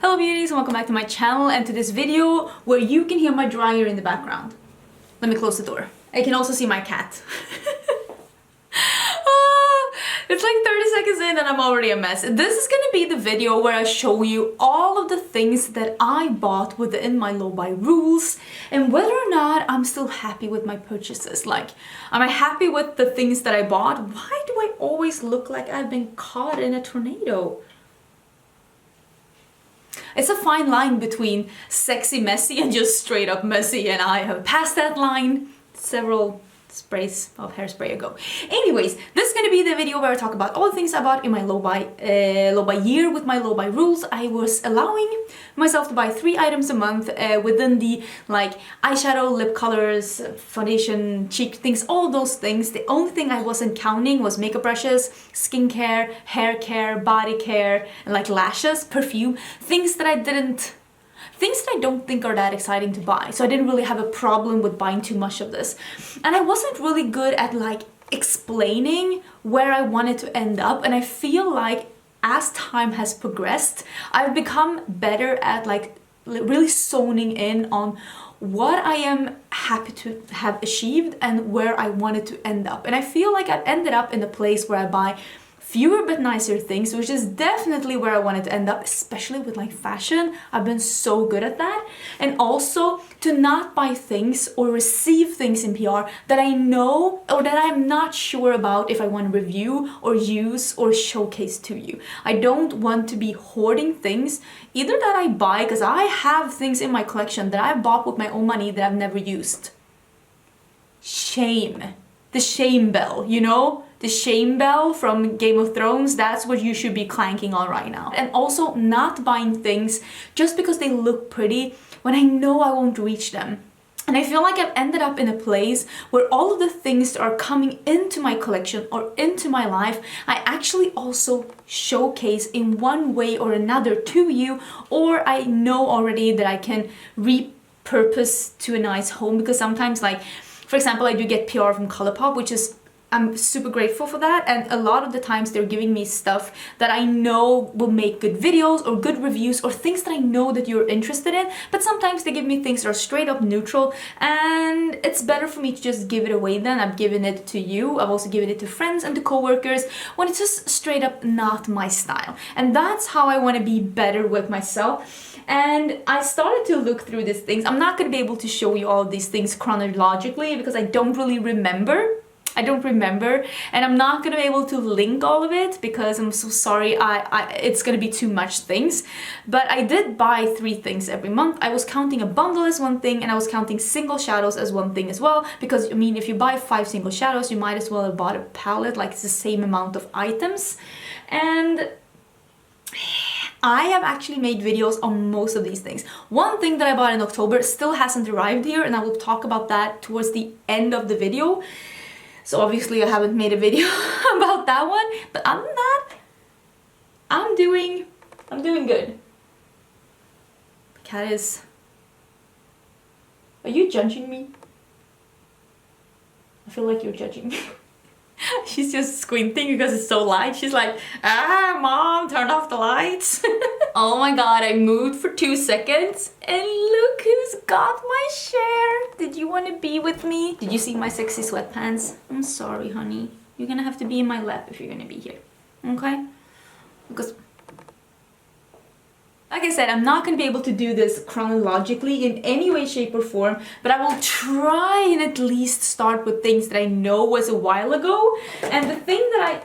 Hello beauties and welcome back to my channel and to this video where you can hear my dryer in the background. Let me close the door. I can also see my cat. It's like 30 seconds in and I'm already a mess. This is gonna be the video where I show you all of the things that I bought within my low buy rules and whether or not I'm still happy with my purchases. Like, am I happy with the things that I bought? Why do I always look like I've been caught in a tornado? It's a fine line between sexy messy and just straight up messy, and I have passed that line several sprays of hairspray ago. Anyways, this is gonna be the video where I talk about all the things I bought in my low buy year with my low buy rules. I was allowing myself to buy 3 items a month within the like eyeshadow, lip colors, foundation, cheek things, all those things. The only thing I wasn't counting was makeup brushes, skincare, hair care, body care, and like lashes, perfume, things that I don't think are that exciting to buy. So I didn't really have a problem with buying too much of this. And I wasn't really good at like explaining where I wanted to end up. And I feel like as time has progressed, I've become better at like really zoning in on what I am happy to have achieved and where I wanted to end up. And I feel like I've ended up in a place where I buy fewer but nicer things, which is definitely where I wanted to end up, especially with like fashion. I've been so good at that. And also to not buy things or receive things in PR that I know or that I'm not sure about if I want to review or use or showcase to you. I don't want to be hoarding things either that I buy, because I have things in my collection that I bought with my own money that I've never used. Shame. The shame bell, you know? The shame bell from Game of Thrones, that's what you should be clanking on right now. And also not buying things just because they look pretty when I know I won't reach them. And I feel like I've ended up in a place where all of the things that are coming into my collection or into my life, I actually also showcase in one way or another to you, or I know already that I can repurpose to a nice home, because sometimes, like, for example, I do get PR from ColourPop, which is, I'm super grateful for that, and a lot of the times they're giving me stuff that I know will make good videos or good reviews or things that I know that you're interested in, but sometimes they give me things that are straight up neutral, and it's better for me to just give it away then. I've given it to you, I've also given it to friends and to co-workers when it's just straight up not my style. And that's how I want to be better with myself. And I started to look through these things. I'm not going to be able to show you all of these things chronologically because I don't really remember. And I'm not gonna be able to link all of it because I'm so sorry, it's gonna be too much things. But I did buy 3 things every month. I was counting a bundle as one thing, and I was counting single shadows as one thing as well, because I mean, if you buy 5 single shadows, you might as well have bought a palette, like it's the same amount of items. And I have actually made videos on most of these things. One thing that I bought in October still hasn't arrived here, and I will talk about that towards the end of the video. So obviously I haven't made a video about that one, but other than that, I'm doing good. The cat is... Are you judging me? I feel like you're judging me. She's just squinting because it's so light. She's like, ah, mom, turn off the lights. Oh my god, I moved for 2 seconds and look who's got my share. Did you want to be with me? Did you see my sexy sweatpants? I'm sorry, honey. You're gonna have to be in my lap if you're gonna be here. Okay? Because... like I said, I'm not going to be able to do this chronologically in any way, shape or form, but I will try and at least start with things that I know was a while ago. And the thing that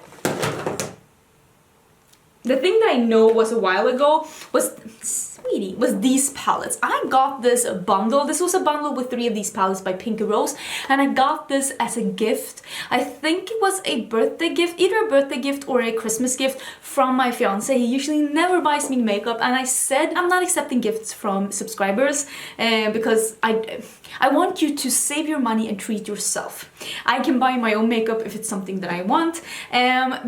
I know was a while ago was, sweetie, was these palettes. I got this bundle. This was a bundle with 3 of these palettes by Pink Rose, and I got this as a gift. I think it was a birthday gift, either a birthday gift or a Christmas gift from my fiance. He usually never buys me makeup, and I said I'm not accepting gifts from subscribers because I want you to save your money and treat yourself. I can buy my own makeup if it's something that I want,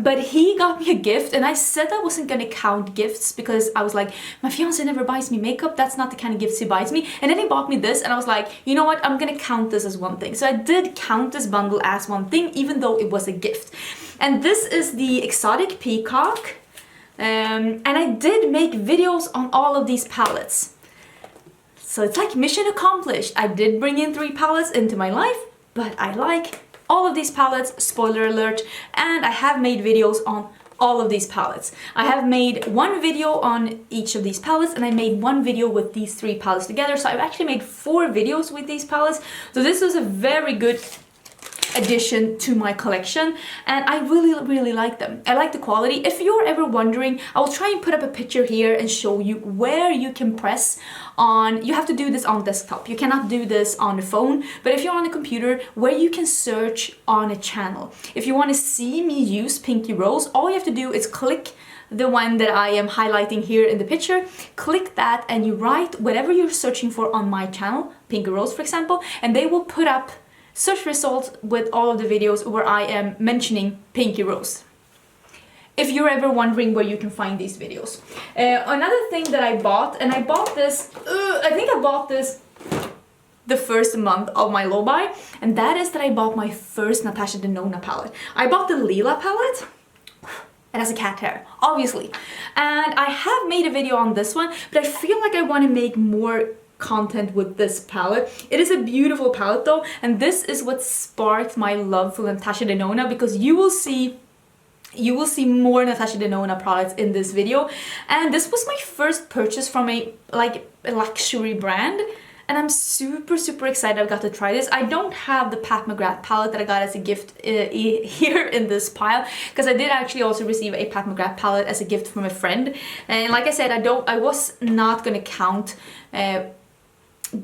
but he got me a gift, and I said I wasn't gonna count gifts because I was like, my fiance never buys me makeup, that's not the kind of gifts he buys me. And then he bought me this, and I was like, you know what, I'm gonna count this as one thing. So I did count this bundle as one thing, even though it was a gift. And this is the Exotic Peacock And I did make videos on all of these palettes. So it's like mission accomplished. I did bring in 3 palettes into my life, but I like all of these palettes, spoiler alert, and I have made videos on all of these palettes. I have made 1 video on each of these palettes, and I made 1 video with these 3 palettes together. So I've actually made 4 videos with these palettes. So this was a very good addition to my collection, and I really like them. I like the quality. If you're ever wondering, I will try and put up a picture here and show you where you can press on. You have to do this on desktop, you cannot do this on the phone, but if you're on a computer, where you can search on a channel. If you want to see me use Pinky Rose, all you have to do is click the one that I am highlighting here in the picture, click that, and you write whatever you're searching for on my channel, Pinky Rose for example, and they will put up search results with all of the videos where I am mentioning Pinky Rose. If you're ever wondering where you can find these videos. Another thing that I bought, and I bought this, I think I bought this the first month of my low buy, and that is that I bought my first Natasha Denona palette. I bought the Lila palette. It has a cat hair, obviously. And I have made a video on this one, but I feel like I want to make more content with this palette. It is a beautiful palette though, and this is what sparked my love for Natasha Denona, because you will see more Natasha Denona products in this video. And this was my first purchase from a luxury brand, and I'm super excited I got to try this. I don't have the Pat McGrath palette that I got as a gift here in this pile, because I did actually also receive a Pat McGrath palette as a gift from a friend. And like I said, I was not gonna count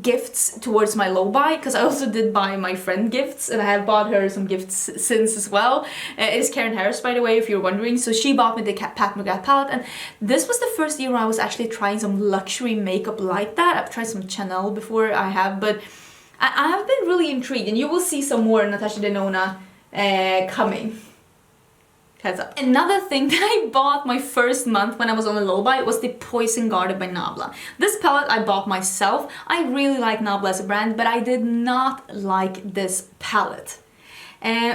gifts towards my low buy, because I also did buy my friend gifts, and I have bought her some gifts since as well. It is Karen Harris, by the way, if you're wondering. So she bought me the Pat McGrath palette, and this was the first year where I was actually trying some luxury makeup like that. I've tried some Chanel before, but I have been really intrigued, and you will see some more Natasha Denona coming. Heads up. Another thing that I bought my first month when I was on a low buy was the Poison Garden by Nabla. This palette I bought myself. I really like Nabla as a brand, but I did not like this palette.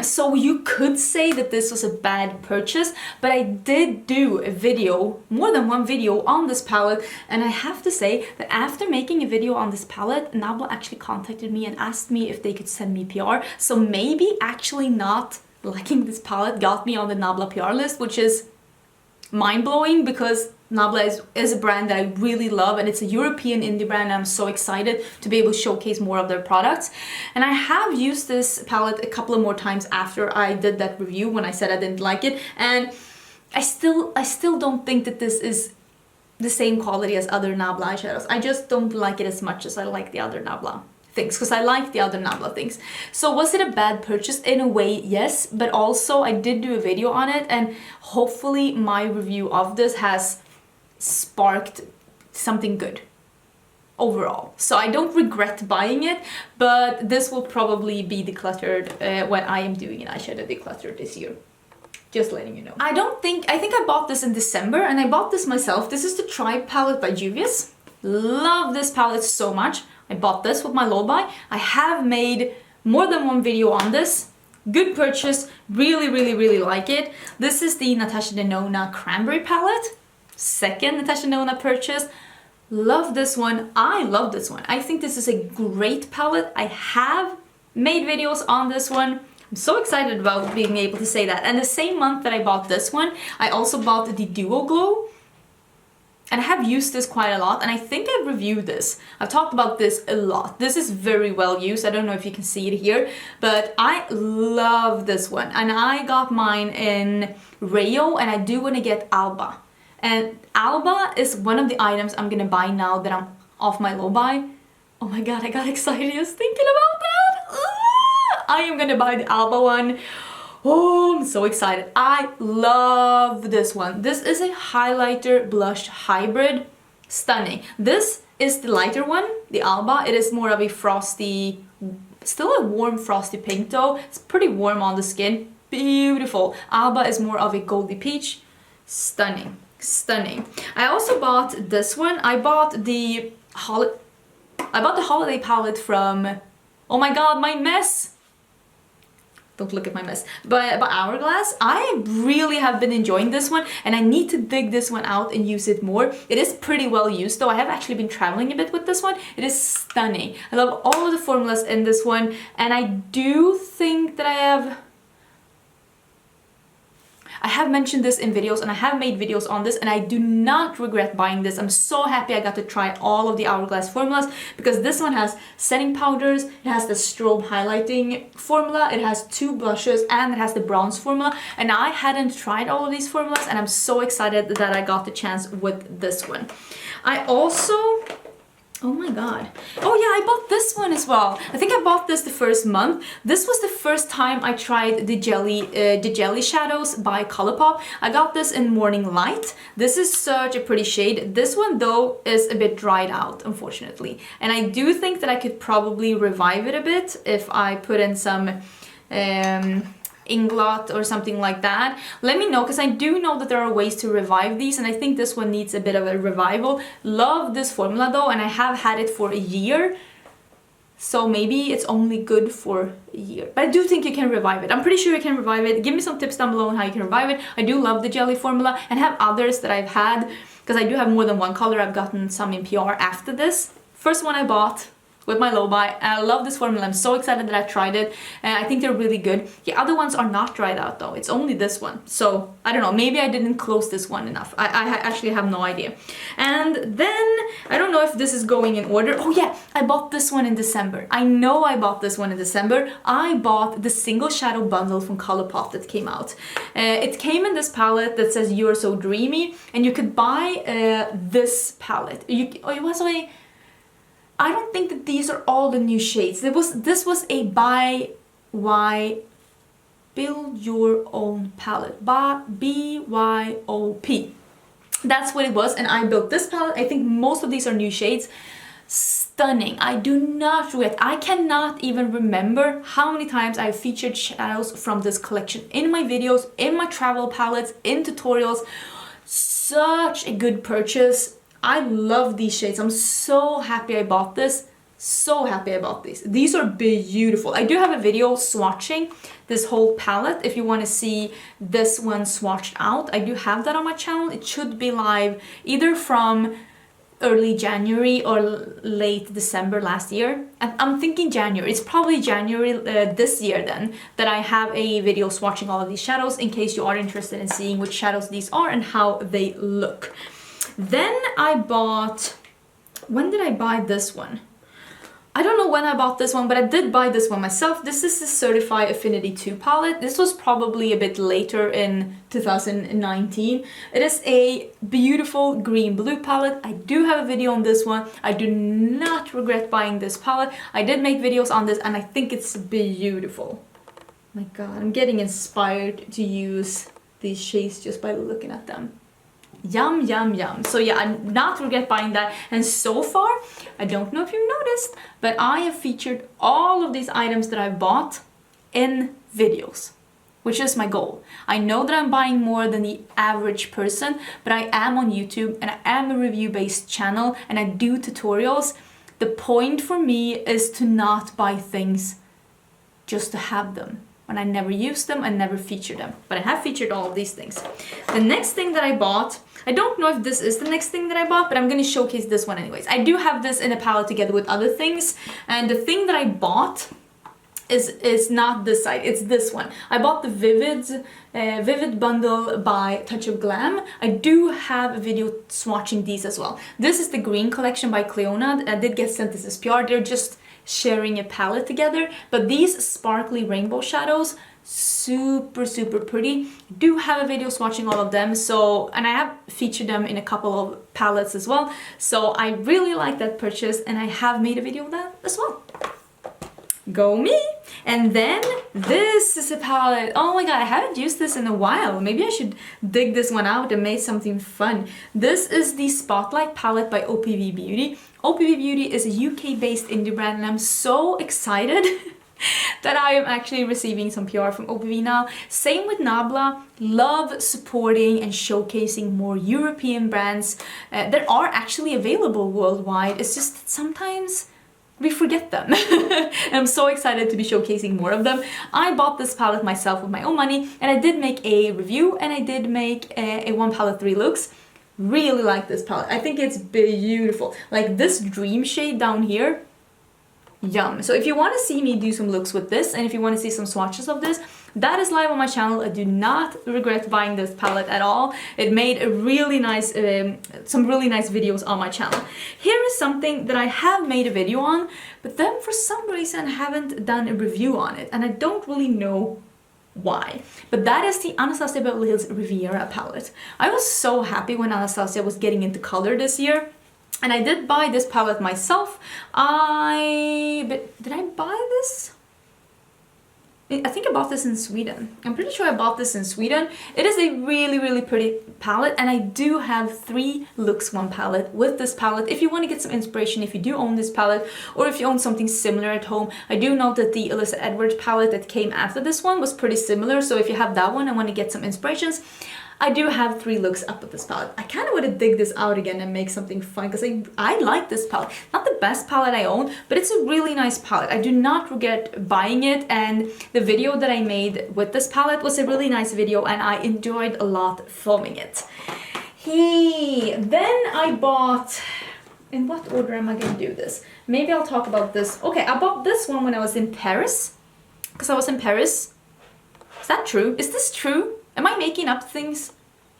So you could say that this was a bad purchase, but I did do a video, more than 1 video on this palette, and I have to say that after making a video on this palette, Nabla actually contacted me and asked me if they could send me PR. So maybe actually not liking this palette got me on the Nabla PR list, which is mind-blowing, because Nabla is a brand that I really love, and it's a European indie brand, and I'm so excited to be able to showcase more of their products. And I have used this palette a couple of more times after I did that review when I said I didn't like it, and I still don't think that this is the same quality as other Nabla eyeshadows. I just don't like it as much as I like the other Nabla things, because I like the other Nabla things. So was it a bad purchase? In a way, yes, but also I did do a video on it, and hopefully my review of this has sparked something good overall. So I don't regret buying it, but this will probably be decluttered when I am doing an eyeshadow declutter this year. Just letting you know. I think I bought this in December, and I bought this myself. This is the Tribe palette by Juvia. Love this palette so much. I bought this with my low buy. I have made more than 1 video on this. Good purchase, really like it. This is the Natasha Denona Cranberry palette. Second Natasha Denona purchase. Love this one. I love this one. I think this is a great palette. I have made videos on this one. I'm so excited about being able to say that. And the same month that I bought this one, I also bought the Duo Glow. And I have used this quite a lot, and I think I've reviewed this. I've talked about this a lot. This is very well used. I don't know if you can see it here, but I love this one. And I got mine in Rayo, and I do want to get Alba. And Alba is one of the items I'm gonna buy now that I'm off my low buy. Oh my god, I got excited just thinking about that. I am gonna buy the Alba one. Oh, I'm so excited. I love this one. This is a highlighter blush hybrid. Stunning. This is the lighter one, the Alba. It is more of a frosty, still a warm frosty pink though. It's pretty warm on the skin. Beautiful. Alba is more of a goldy peach. Stunning. Stunning. I also bought this one. I bought the holiday palette from, oh my god, my mess. don't look at my mess, but Hourglass. I really have been enjoying this one, and I need to dig this one out and use it more. It is pretty well used though. I have actually been traveling a bit with this one. It is stunning. I love all of the formulas in this one, and I do think that I have mentioned this in videos, and I have made videos on this, and I do not regret buying this. I'm so happy I got to try all of the Hourglass formulas, because this one has setting powders, it has the strobe highlighting formula, it has 2 blushes, and it has the bronze formula, and I hadn't tried all of these formulas, and I'm so excited that I got the chance with this one. I also... oh my god. Oh yeah, I bought this one as well. I think I bought this the first month. This was the first time I tried the jelly shadows by ColourPop. I got this in Morning Light. This is such a pretty shade. This one though is a bit dried out, unfortunately. And I do think that I could probably revive it a bit if I put in some Inglot or something like that. Let me know, because I do know that there are ways to revive these, and I think this one needs a bit of a revival. Love this formula though, and I have had it for a year, so maybe it's only good for a year. But I do think you can revive it. I'm pretty sure you can revive it. Give me some tips down below on how you can revive it. I do love the jelly formula, and have others that I've had, because I do have more than one color. I've gotten some in PR after this. First one I bought with my low buy. I love this formula. I'm so excited that I tried it, and I think they're really good. The other ones are not dried out though. It's only this one. So I don't know, maybe I didn't close this one enough. I actually have no idea. And then I don't know if this is going in order. Oh yeah, I bought this one in December. I know I bought this one in December. I bought the single shadow bundle from ColourPop that came out. It came in this palette that says You're So Dreamy, and you could buy this palette. It was I don't think that these are all the new shades. This was a build your own palette. BYOP. That's what it was, and I built this palette. I think most of these are new shades. Stunning. I do not regret. I cannot even remember how many times I've featured shadows from this collection in my videos, in my travel palettes, in tutorials. Such a good purchase. I love these shades. I'm so happy I bought this. So happy I bought these. These are beautiful. I do have a video swatching this whole palette. If you want to see this one swatched out, I do have that on my channel. It should be live either from early January or late December last year. I'm thinking January. It's probably January this year then that I have a video swatching all of these shadows, in case you are interested in seeing which shadows these are and how they look. Then I bought... when did I buy this one? I don't know when I bought this one, but I did buy this one myself. This is the Certified Affinity 2 palette. This was probably a bit later in 2019. It is a beautiful green-blue palette. I do have a video on this one. I do not regret buying this palette. I did make videos on this, and I think it's beautiful. My god, I'm getting inspired to use these shades just by looking at them. Yum, yum, yum. So yeah, I not regret buying that. And so far, I don't know if you've noticed, but I have featured all of these items that I've bought in videos, which is my goal. I know that I'm buying more than the average person, but I am on YouTube and I am a review-based channel and I do tutorials. The point for me is to not buy things just to have them. When I never use them, I never feature them. But I have featured all of these things. The next thing that I bought, I don't know if this is the next thing that I bought, but I'm going to showcase this one anyways. I do have this in a palette together with other things. And the thing that I bought is not this side, it's this one. I bought the Vivid bundle by Touch of Glam. I do have a video swatching these as well. This is the green collection by Clionadh. I did get sent this as PR. They're just sharing a palette together, but these sparkly rainbow shadows, super pretty. I do have a video swatching all of them, so, and I have featured them in a couple of palettes as well, so I really like that purchase and I have made a video of that as well. Go me! And then this is a palette. Oh my god, I haven't used this in a while. Maybe I should dig this one out and make something fun. This is the Spotlight palette by OPI Beauty. OPI Beauty is a UK-based indie brand and I'm so excited that I am actually receiving some PR from OPI now. Same with Nabla. Love supporting and showcasing more European brands that are actually available worldwide. It's just that sometimes we forget them. And I'm so excited to be showcasing more of them. I bought this palette myself with my own money, and I did make a review, and I did make a one palette 3 looks. Really like this palette. I think it's beautiful. Like this dream shade down here, yum. So if you want to see me do some looks with this, and if you want to see some swatches of this, that is live on my channel. I do not regret buying this palette at all. It made a really nice, some really nice videos on my channel. Here is something that I have made a video on, but then for some reason haven't done a review on it, and I don't really know why. But that is the Anastasia Beverly Hills Riviera palette. I was so happy when Anastasia was getting into color this year. And I did buy this palette myself. But did I buy this? I think I bought this in Sweden. I'm pretty sure I bought this in Sweden. It is a really, really pretty palette, and I do have 3 looks one palette with this palette. If you want to get some inspiration, if you do own this palette, or if you own something similar at home, I do know that the Alyssa Edwards palette that came after this one was pretty similar. So if you have that one and want to get some inspirations, I do have 3 looks up with this palette. I kind of want to dig this out again and make something fun, because I like this palette. Not the best palette I own, but it's a really nice palette. I do not regret buying it, and the video that I made with this palette was a really nice video, and I enjoyed a lot filming it. Then I bought... In what order am I going to do this? Maybe I'll talk about this. Okay, I bought this one when I was in Paris, because I was in Paris. Is that true? Is this true? Am I making up things?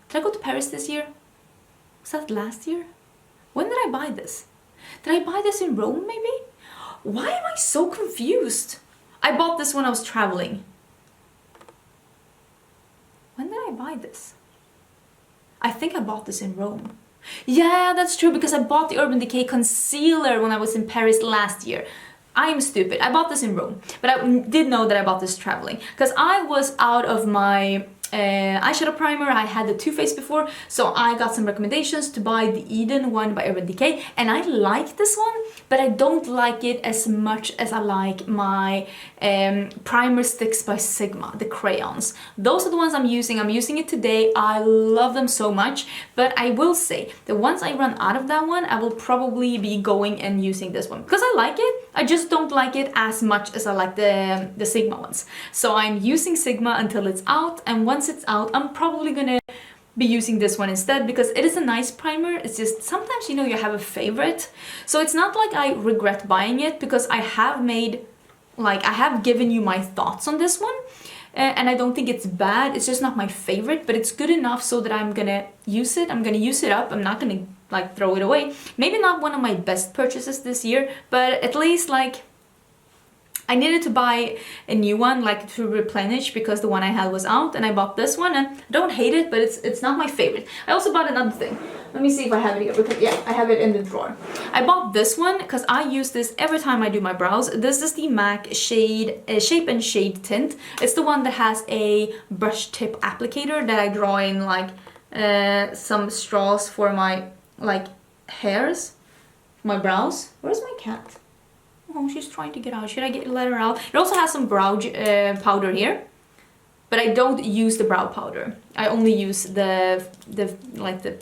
Did I go to Paris this year? Was that last year? When did I buy this? Did I buy this in Rome maybe? Why am I so confused? I bought this when I was traveling. When did I buy this? I think I bought this in Rome. Yeah, that's true, because I bought the Urban Decay concealer when I was in Paris last year. I am stupid. I bought this in Rome, but I did know that I bought this traveling, because I was out of my eyeshadow primer. I had the Too Faced before, so I got some recommendations to buy the Eden one by Urban Decay, and I like this one, but I don't like it as much as I like my primer Stix by Sigma, the crayons. Those are the ones I'm using. I'm using it today. I love them so much, but I will say that once I run out of that one, I will probably be going and using this one, because I like it. I just don't like it as much as I like the Sigma ones. So I'm using Sigma until it's out, and once it's out, I'm probably gonna be using this one instead, because it is a nice primer. It's just sometimes, you know, you have a favorite. So it's not like I regret buying it, because I have made, like, I have given you my thoughts on this one. And I don't think it's bad. It's just not my favorite, but it's good enough so that I'm gonna use it. I'm gonna use it up. I'm not gonna like throw it away. Maybe not one of my best purchases this year, but at least like I needed to buy a new one, like to replenish, because the one I had was out, and I bought this one, and I don't hate it, but it's not my favorite. I also bought another thing. Let me see if I have it here, because yeah, I have it in the drawer. I bought this one because I use this every time I do my brows. This is the MAC Shape and Shade Tint. It's the one that has a brush tip applicator that I draw in like some straws for my like hairs, my brows. Where's my cat? Oh, she's trying to get out. Should I let her out? It also has some brow powder here, but I don't use the brow powder. I only use the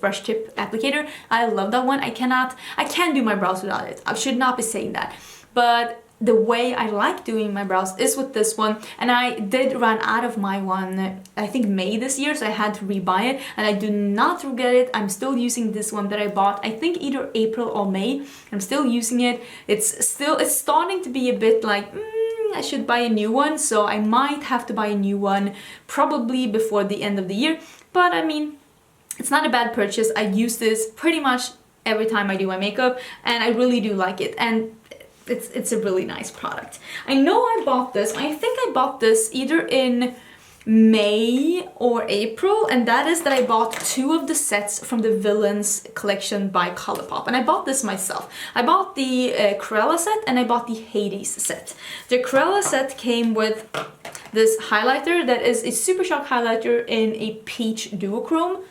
brush tip applicator. I love that one. I can't do my brows without it. I should not be saying that, but the way I like doing my brows is with this one, and I did run out of my one, I think May this year, so I had to rebuy it, and I do not regret it. I'm still using this one that I bought, I think either April or May. I'm still using it. It's starting to be a bit like, I should buy a new one, so I might have to buy a new one probably before the end of the year, but I mean, it's not a bad purchase. I use this pretty much every time I do my makeup, and I really do like it, and it's a really nice product. I know I bought this. I think I bought this either in May or April, and that is that I bought 2 of the sets from the Villains collection by ColourPop, and I bought this myself. I bought the Cruella set, and I bought the Hades set. The Cruella set came with this highlighter that is a Super Shock highlighter in a peach duochrome.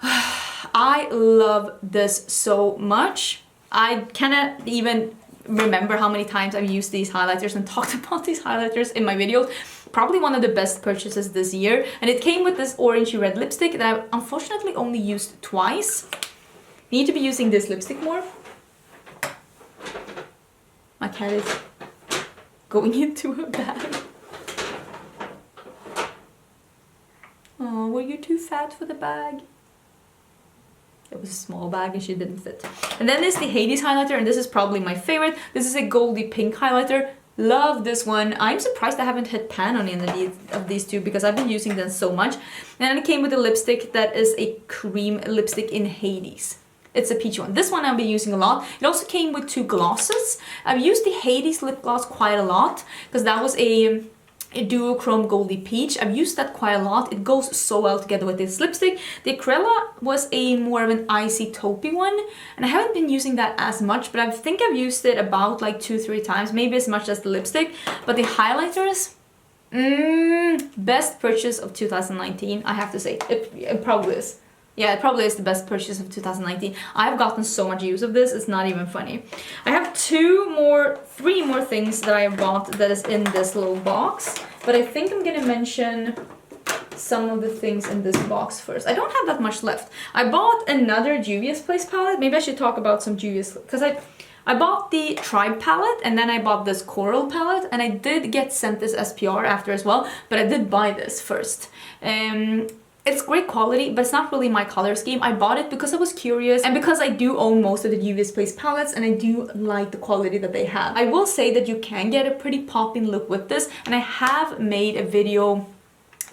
I love this so much. I cannot even remember how many times I've used these highlighters and talked about these highlighters in my videos. Probably one of the best purchases this year, and it came with this orangey red lipstick that I've unfortunately only used twice. Need to be using this lipstick more. My cat is going into her bag. Oh, were you too fat for the bag? It was a small bag and she didn't fit. And then there's the Hades highlighter, and this is probably my favorite. This is a goldy pink highlighter. Love this one. I'm surprised I haven't hit pan on any of these two because I've been using them so much. And then it came with a lipstick that is a cream lipstick in Hades. It's a peach one. This one I've been using a lot. It also came with 2 glosses. I've used the Hades lip gloss quite a lot because that was a duochrome goldy peach. I've used that quite a lot. It goes so well together with this lipstick. The Acryla was a more of an icy taupey one, and I haven't been using that as much, but I think I've used it about like 2-3 times, maybe as much as the lipstick. But the highlighters, best purchase of 2019, I have to say. It probably is. Yeah, it probably is the best purchase of 2019. I've gotten so much use of this, it's not even funny. I have 3 more things that I bought that is in this little box, but I think I'm gonna mention some of the things in this box first. I don't have that much left. I bought another Juvia's Place palette. Maybe I should talk about some Juvia's, because I bought the Tribe palette, and then I bought this Coral palette, and I did get sent this SPR after as well, but I did buy this first. It's great quality, but it's not really my color scheme. I bought it because I was curious and because I do own most of the Juvia's Place palettes and I do like the quality that they have. I will say that you can get a pretty popping look with this, and I have made a video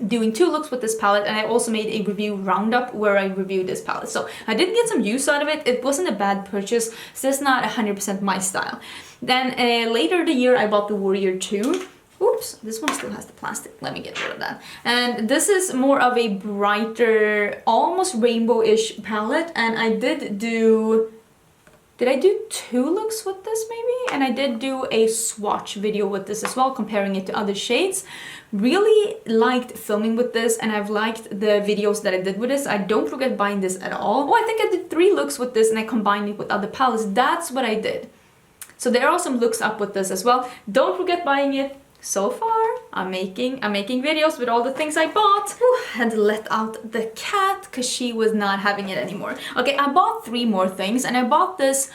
doing 2 looks with this palette, and I also made a review roundup where I reviewed this palette. So I did get some use out of it. It wasn't a bad purchase. It's just not 100% my style. Then later the year I bought the Warrior 2. Oops, this one still has the plastic. Let me get rid of that. And this is more of a brighter, almost rainbow-ish palette. And I did I do 2 looks with this maybe? And I did do a swatch video with this as well, comparing it to other shades. Really liked filming with this, and I've liked the videos that I did with this. I don't regret buying this at all. Oh, I think I did 3 looks with this and I combined it with other palettes. That's what I did. So there are some looks up with this as well. Don't forget buying it. So far, I'm making videos with all the things I bought. Whew, had to let out the cat because she was not having it anymore. Okay, I bought 3 more things, and I bought this.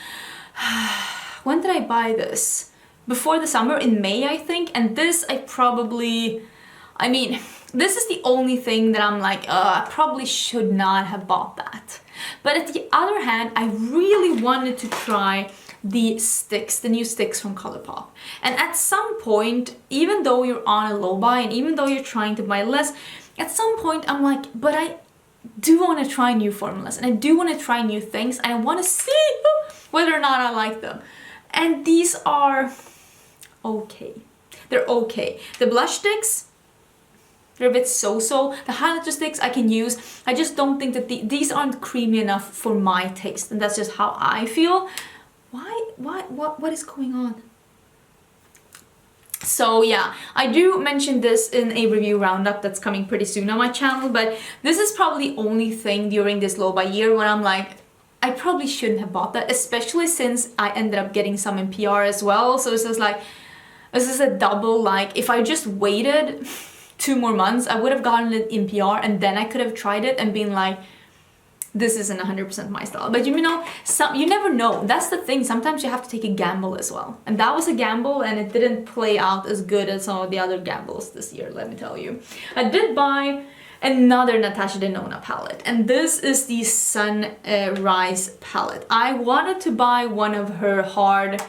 When did I buy this? Before the summer, in May, I think. And this I mean, this is the only thing that I'm like, I probably should not have bought that. But at the other hand, I really wanted to try the Stix, the new Stix from ColourPop. And at some point, even though you're on a low buy and even though you're trying to buy less, at some point I'm like, but I do want to try new formulas and I do want to try new things and I want to see whether or not I like them. And these are okay. They're okay. The blush sticks, they're a bit so-so. The highlighter sticks I can use. I just don't think that these aren't creamy enough for my taste, and that's just how I feel. What is going on? So yeah, I do mention this in a review roundup that's coming pretty soon on my channel, but this is probably the only thing during this low buy year when I'm like, I probably shouldn't have bought that, especially since I ended up getting some in PR as well. So it's just like, this is a double, like, if I just waited 2 more months, I would have gotten it in PR and then I could have tried it and been like, this isn't 100% my style. But you know, you never know. That's the thing. Sometimes you have to take a gamble as well. And that was a gamble and it didn't play out as good as some of the other gambles this year, let me tell you. I did buy another Natasha Denona palette. And this is the Sunrise palette. I wanted to buy one of her hard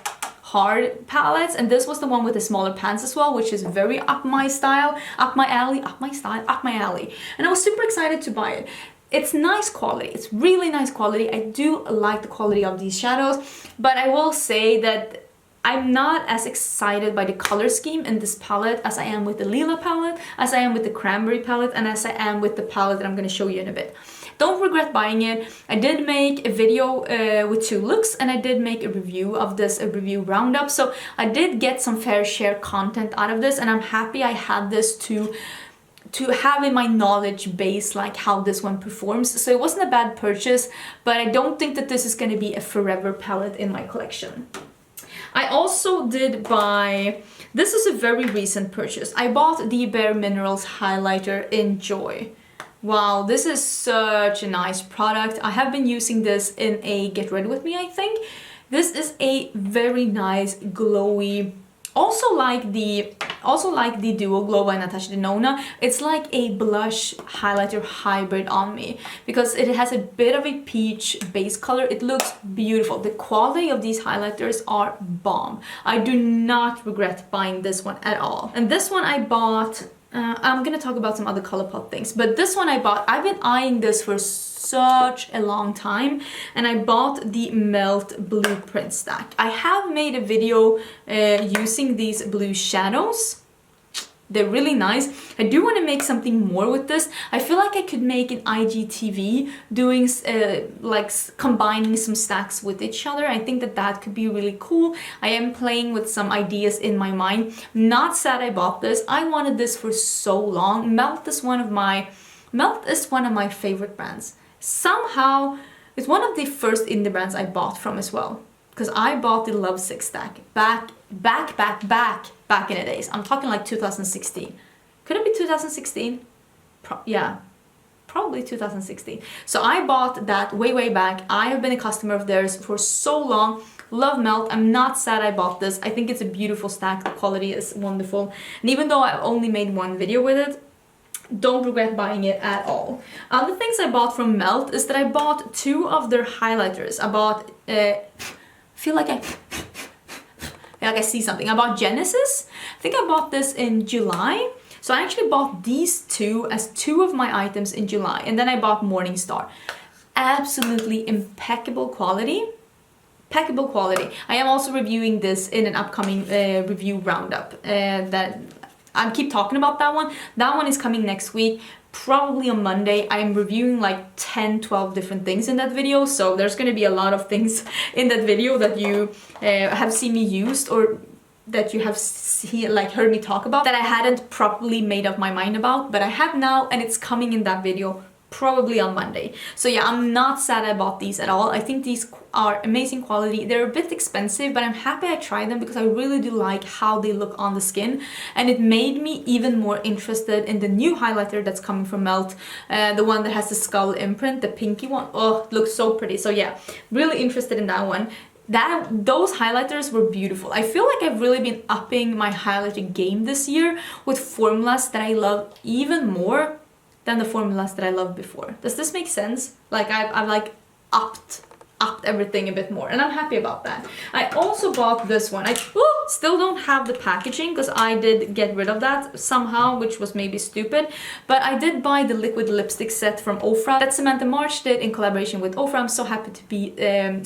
palettes, and this was the one with the smaller pants as well, which is very up my style, up my alley, up my style, up my alley. And I was super excited to buy it. It's nice quality, it's really nice quality. I do like the quality of these shadows, but I will say that I'm not as excited by the color scheme in this palette as I am with the Lila palette, as I am with the Cranberry palette, and as I am with the palette that I'm going to show you in a bit. Don't regret buying it. I did make a video with 2 looks, and I did make a review of this, a review roundup, so I did get some fair share content out of this, and I'm happy I had this to have in my knowledge base, like how this one performs. So it wasn't a bad purchase, but I don't think that this is going to be a forever palette in my collection. I also did buy, this is a very recent purchase. I bought the Bare Minerals highlighter in Joy. Wow, this is such a nice product. I have been using this in a Get Ready With Me, I think. This is a very nice glowy, also like the Duo Glow by Natasha Denona. It's like a blush highlighter hybrid on me because it has a bit of a peach base color. It looks beautiful. The quality of these highlighters are bomb. I do not regret buying this one at all. And this one I bought, I'm gonna talk about some other ColourPop things, but this one I bought, I've been eyeing this for such a long time, and I bought the Melt Blueprint stack. I have made a video using these blue shadows. They're really nice. I do want to make something more with this. I feel like I could make an IGTV doing like combining some stacks with each other. I think that that could be really cool. I am playing with some ideas in my mind. Not sad I bought this. I wanted this for so long. Melt is one of my favorite brands. Somehow, it's one of the first indie brands I bought from as well. Because I bought the Love 6 stack back in the days. I'm talking like 2016. Could it be 2016? Yeah, probably 2016. So I bought that way back. I have been a customer of theirs for so long. Love Melt. I'm not sad I bought this. I think it's a beautiful stack. The quality is wonderful. And even though I've only made one video with it, don't regret buying it at all. Other things I bought from Melt is that I bought 2 of their highlighters. I bought, feel like I see something. I bought Genesis. I think I bought this in July. So I actually bought these 2 as 2 of my items in July. And then I bought Morningstar. Absolutely impeccable quality. Impeccable quality. I am also reviewing this in an upcoming review roundup that I keep talking about that one. That one is coming next week, probably on Monday. I am reviewing like 10-12 different things in that video, so there's going to be a lot of things in that video that you have seen me used or that you have heard me talk about that I hadn't properly made up my mind about, but I have now, and it's coming in that video probably on Monday. So yeah, I'm not sad I bought these at all. I think these are amazing quality. They're a bit expensive, but I'm happy I tried them because I really do like how they look on the skin, and it made me even more interested in the new highlighter that's coming from Melt, the one that has the skull imprint, the pinky one. Oh, it looks so pretty. So yeah, really interested in that one. Those highlighters were beautiful. I feel like I've really been upping my highlighter game this year with formulas that I love even more than the formulas that I loved before. Does this make sense? Like I've like upped everything a bit more, and I'm happy about that. I also bought this one. I still don't have the packaging because I did get rid of that somehow, which was maybe stupid, but I did buy the liquid lipstick set from Ofra that Samantha March did in collaboration with Ofra. I'm so happy to be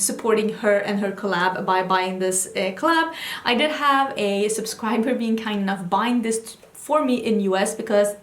supporting her and her collab by buying this collab. I did have a subscriber being kind enough buying this for me in US because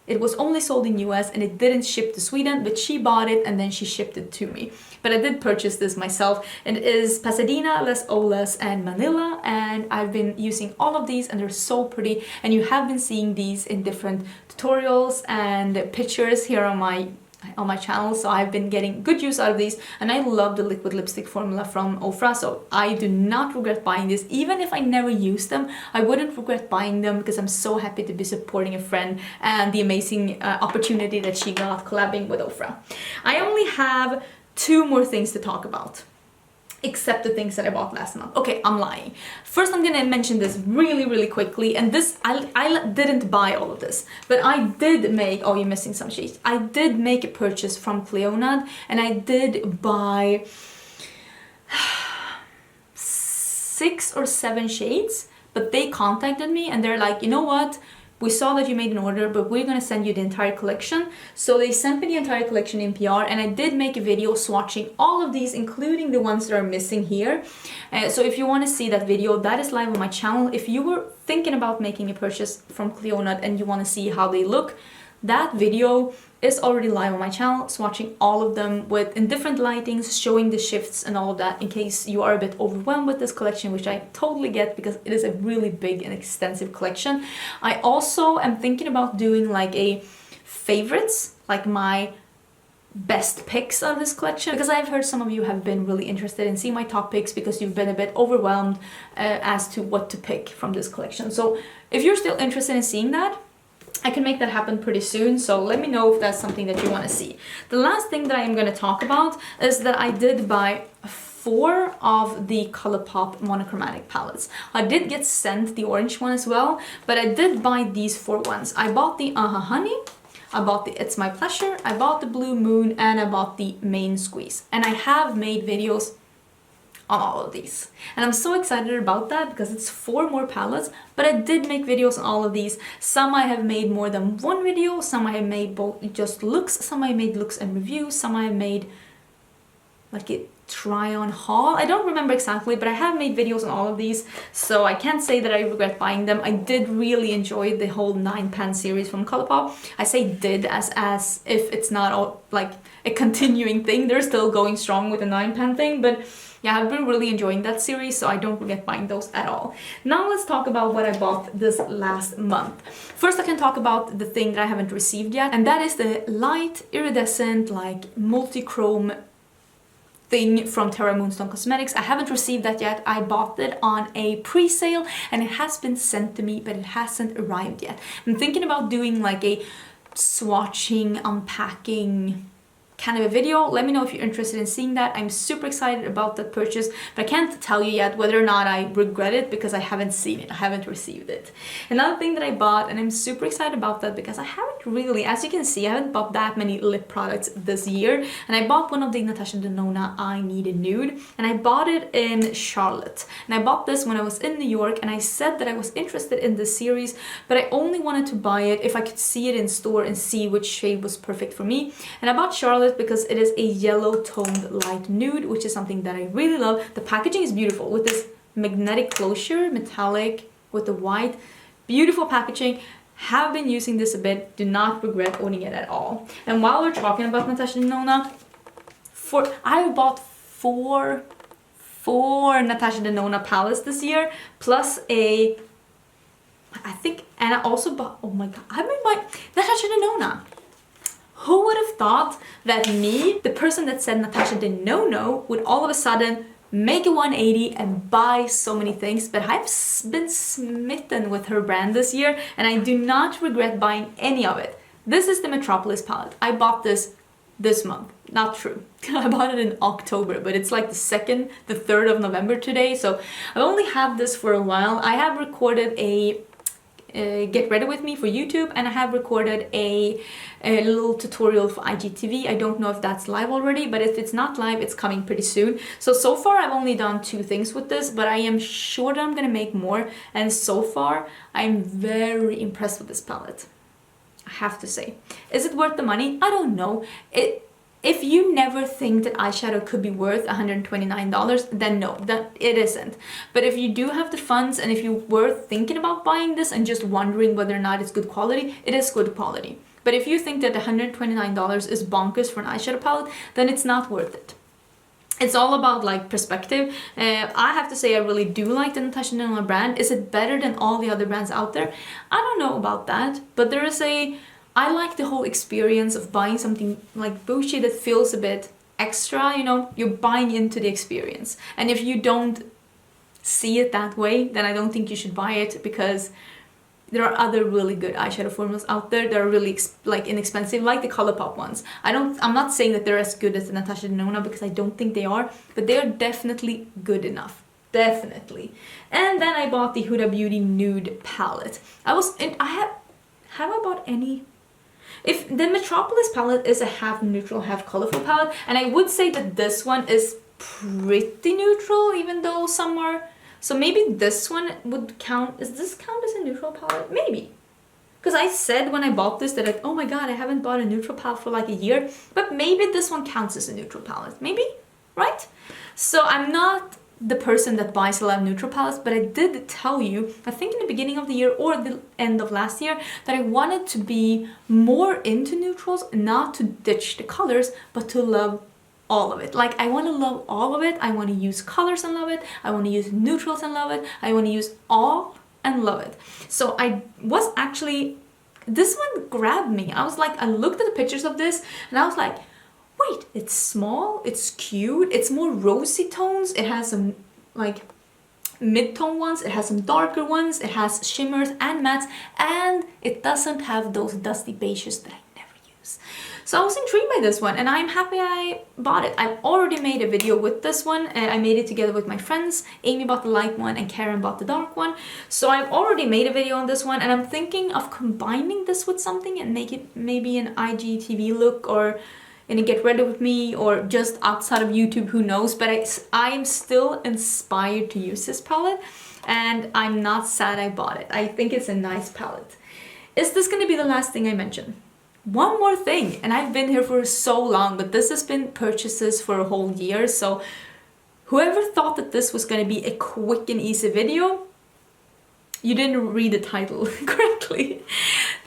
it was only sold in US and it didn't ship to Sweden, but she bought it and then she shipped it to me. But I did purchase this myself, and it is Pasadena, Les Olas, and Manila, and I've been using all of these and they're so pretty, and you have been seeing these in different tutorials and pictures here on my channel, so I've been getting good use out of these, and I love the liquid lipstick formula from Ofra, so I do not regret buying this. Even if I never use them, I wouldn't regret buying them because I'm so happy to be supporting a friend and the amazing opportunity that she got collabing with Ofra. I only have 2 more things to talk about, except the things that I bought last month. Okay, I'm lying. First, I'm gonna mention this really quickly, and this, I didn't buy all of this, but I did make, oh, you're missing some shades. I did make a purchase from Clionadh, and I did buy 6 or 7 shades, but they contacted me and they're like, you know what? We saw that you made an order, but we're gonna send you the entire collection. So they sent me the entire collection in PR, and I did make a video swatching all of these, including the ones that are missing here. So if you want to see that video, that is live on my channel. If you were thinking about making a purchase from Clionadh and you want to see how they look, that video is already live on my channel, swatching all of them in different lightings, showing the shifts and all of that, in case you are a bit overwhelmed with this collection, which I totally get because it is a really big and extensive collection. I also am thinking about doing like a favorites, like my best picks of this collection, because I've heard some of you have been really interested in seeing my top picks because you've been a bit overwhelmed as to what to pick from this collection. So if you're still interested in seeing that, I can make that happen pretty soon, so let me know if that's something that you want to see. The last thing that I am going to talk about is that I did buy 4 of the ColourPop monochromatic palettes. I did get sent the orange one as well, but I did buy these 4 ones. I bought the Honey, I bought the It's My Pleasure, I bought the Blue Moon, and I bought the Main Squeeze. And I have made videos on all of these. And I'm so excited about that because it's 4 more palettes, but I did make videos on all of these. Some I have made more than 1 video, some I have made both just looks, some I made looks and reviews, some I have made like a try on haul. I don't remember exactly, but I have made videos on all of these, so I can't say that I regret buying them. I did really enjoy the whole 9-pan series from ColourPop. I say did as if it's not all like a continuing thing. They're still going strong with the 9-pan thing, but yeah, I've been really enjoying that series, so I don't regret buying those at all. Now let's talk about what I bought this last month. First, I can talk about the thing that I haven't received yet, and that is the light iridescent like multi-chrome thing from Terra Moonstone Cosmetics. I haven't received that yet. I bought it on a pre-sale and it has been sent to me, but it hasn't arrived yet. I'm thinking about doing like a swatching, unpacking kind of a video. Let me know if you're interested in seeing that. I'm super excited about that purchase, but I can't tell you yet whether or not I regret it because I haven't seen it. I haven't received it. Another thing that I bought, and I'm super excited about that because I haven't really, as you can see, I haven't bought that many lip products this year, and I bought one of the Natasha Denona I Need a Nude, and I bought it in Charlotte. And I bought this when I was in New York, and I said that I was interested in this series, but I only wanted to buy it if I could see it in store and see which shade was perfect for me. And I bought Charlotte because it is a yellow toned light nude, which is something that I really love. The packaging is beautiful with this magnetic closure, metallic with the white, beautiful packaging. Have been using this a bit, do not regret owning it at all. And while we're talking about Natasha Denona, I bought four Natasha Denona palettes this year, plus I think, and I also bought, oh my god, I've been buying Natasha Denona. Who would have thought that me, the person that said Natasha Denona, would all of a sudden make a 180 and buy so many things? But I've been smitten with her brand this year and I do not regret buying any of it. This is the Metropolis palette. I bought this month. Not true. I bought it in October, but it's like the 3rd of November today. So I only have this for a while. I have recorded a get ready with me for YouTube, and I have recorded a little tutorial for IGTV. I don't know if that's live already, but if it's not live, it's coming pretty soon. So far I've only done 2 things with this, but I am sure that I'm gonna make more, and so far I'm very impressed with this palette. I have to say. Is it worth the money? I don't know. If you never think that eyeshadow could be worth $129, then no, that it isn't. But if you do have the funds and if you were thinking about buying this and just wondering whether or not it's good quality, it is good quality. But if you think that $129 is bonkers for an eyeshadow palette, then it's not worth it. It's all about like perspective. I have to say I really do like the Natasha Denona brand. Is it better than all the other brands out there? I don't know about that, but there is I like the whole experience of buying something like bougie that feels a bit extra, you know, you're buying into the experience. And if you don't see it that way, then I don't think you should buy it, because there are other really good eyeshadow formulas out there that are really inexpensive, like the ColourPop ones. I'm not saying that they're as good as the Natasha Denona, because I don't think they are, but they are definitely good enough. Definitely. And then I bought the Huda Beauty Nude palette. Have I bought any? If the Metropolis palette is a half neutral, half colorful palette, and I would say that this one is pretty neutral, even though some are. So maybe this one would count. Does this count as a neutral palette? Maybe. Because I said when I bought this that oh my god, I haven't bought a neutral palette for like a year. But maybe this one counts as a neutral palette. Maybe, right? So I'm not the person that buys a lot of neutral palettes, but I did tell you, I think in the beginning of the year or the end of last year, that I wanted to be more into neutrals, not to ditch the colors, but to love all of it. Like, I want to love all of it. I want to use colors and love it. I want to use neutrals and love it. I want to use all and love it. So I was actually, this one grabbed me. I was like, I looked at the pictures of this and I was like, wait, it's small, it's cute, it's more rosy tones, it has some like mid-tone ones, it has some darker ones, it has shimmers and mattes, and it doesn't have those dusty beiges that I never use. So I was intrigued by this one and I'm happy I bought it. I've already made a video with this one. I made it together with my friends. Amy bought the light one and Karen bought the dark one. So I've already made a video on this one and I'm thinking of combining this with something and make it maybe an IGTV look or in a get ready with me or just outside of YouTube, who knows. But I am still inspired to use this palette and I'm not sad I bought it. I think it's a nice palette. Is this going to be the last thing I mention? One more thing, and I've been here for so long, but this has been purchases for a whole year, so whoever thought that this was going to be a quick and easy video, you didn't read the title correctly.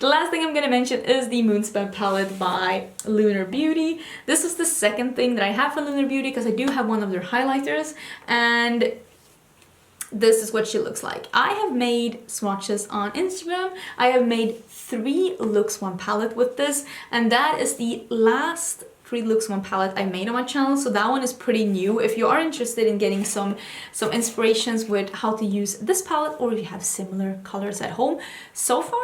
The last thing I'm going to mention is the Moonspell palette by Lunar Beauty. This is the second thing that I have for Lunar Beauty because I do have one of their highlighters, and this is what she looks like. I have made swatches on Instagram. I have made 3 looks one palette with this, and that is the last 3 looks one palette I made on my channel, so that one is pretty new. If you are interested in getting some inspirations with how to use this palette, or if you have similar colors at home, so far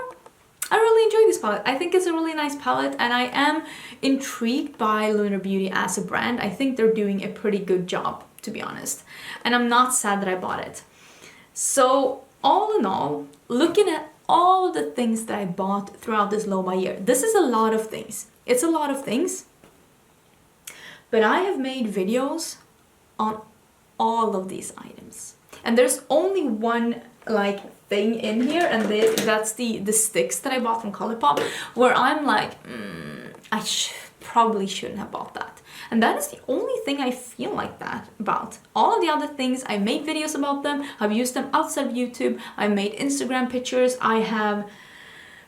I really enjoy this palette. I think it's a really nice palette and I am intrigued by Lunar Beauty as a brand. I think they're doing a pretty good job, to be honest, and I'm not sad that I bought it. So all in all, looking at all the things that I bought throughout this low buy year, this is a lot of things. It's a lot of things, but I have made videos on all of these items. And there's only one like thing in here, and that's the Stix that I bought from ColourPop, where I'm like, I probably shouldn't have bought that. And that is the only thing I feel like that about. All of the other things, I made videos about them, I've used them outside of YouTube, I made Instagram pictures, I have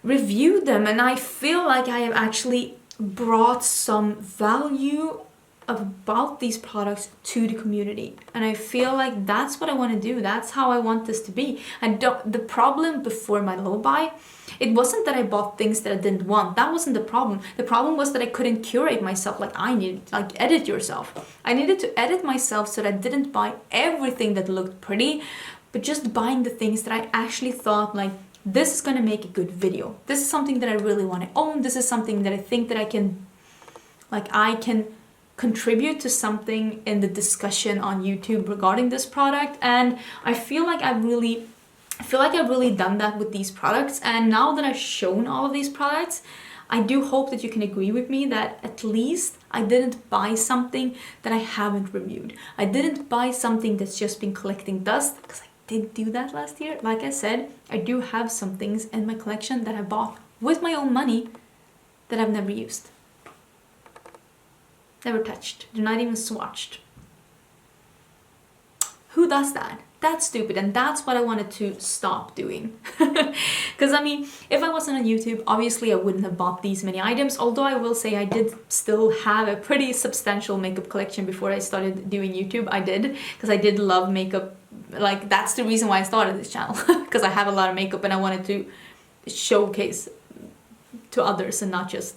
reviewed them, and I feel like I have actually brought some value about these products to the community. And I feel like that's what I want to do. That's how I want this to be. And the problem before my low buy, it wasn't that I bought things that I didn't want. That wasn't the problem. The problem was that I couldn't curate myself like I needed, like edit yourself. I needed to edit myself so that I didn't buy everything that looked pretty, but just buying the things that I actually thought like, this is gonna make a good video. This is something that I really want to own. This is something that I think that I can contribute to something in the discussion on YouTube regarding this product. And I feel like I've really done that with these products. And now that I've shown all of these products, I do hope that you can agree with me that at least I didn't buy something that I haven't reviewed. I didn't buy something that's just been collecting dust, because I did do that last year. Like I said, I do have some things in my collection that I bought with my own money that I've never used. Never touched. They're not even swatched. Who does that? That's stupid, and that's what I wanted to stop doing. Because I mean, if I wasn't on YouTube, obviously I wouldn't have bought these many items, although I will say I did still have a pretty substantial makeup collection before I started doing YouTube. I did, because I did love makeup. Like, that's the reason why I started this channel, because I have a lot of makeup and I wanted to showcase to others and not just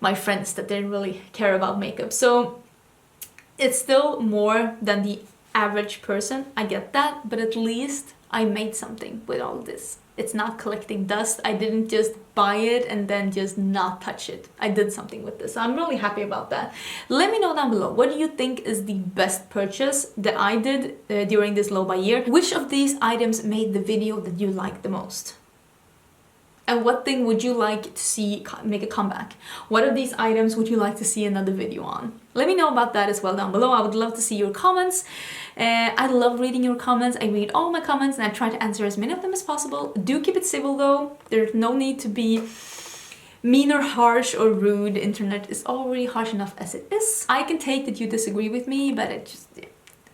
my friends that didn't really care about makeup. So it's still more than the average person, I get that, but at least I made something with all this. It's not collecting dust. I didn't just buy it and then just not touch it. I did something with this. So I'm really happy about that. Let me know down below, what do you think is the best purchase that I did during this low buy year? Which of these items made the video that you liked the most? And what thing would you like to see make a comeback? What of these items would you like to see another video on? Let me know about that as well down below. I would love to see your comments. I love reading your comments. I read all my comments and I try to answer as many of them as possible. Do keep it civil though. There's no need to be mean or harsh or rude. The internet is already harsh enough as it is. I can take that you disagree with me, but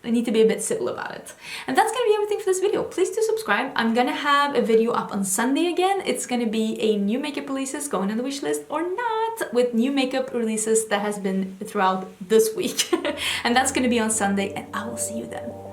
I need to be a bit civil about it. And that's gonna be everything for this video. Please do subscribe. I'm gonna have a video up on Sunday again. It's gonna be a new makeup releases going on the wish list or not, with new makeup releases that has been throughout this week. And that's gonna be on Sunday, and I will see you then.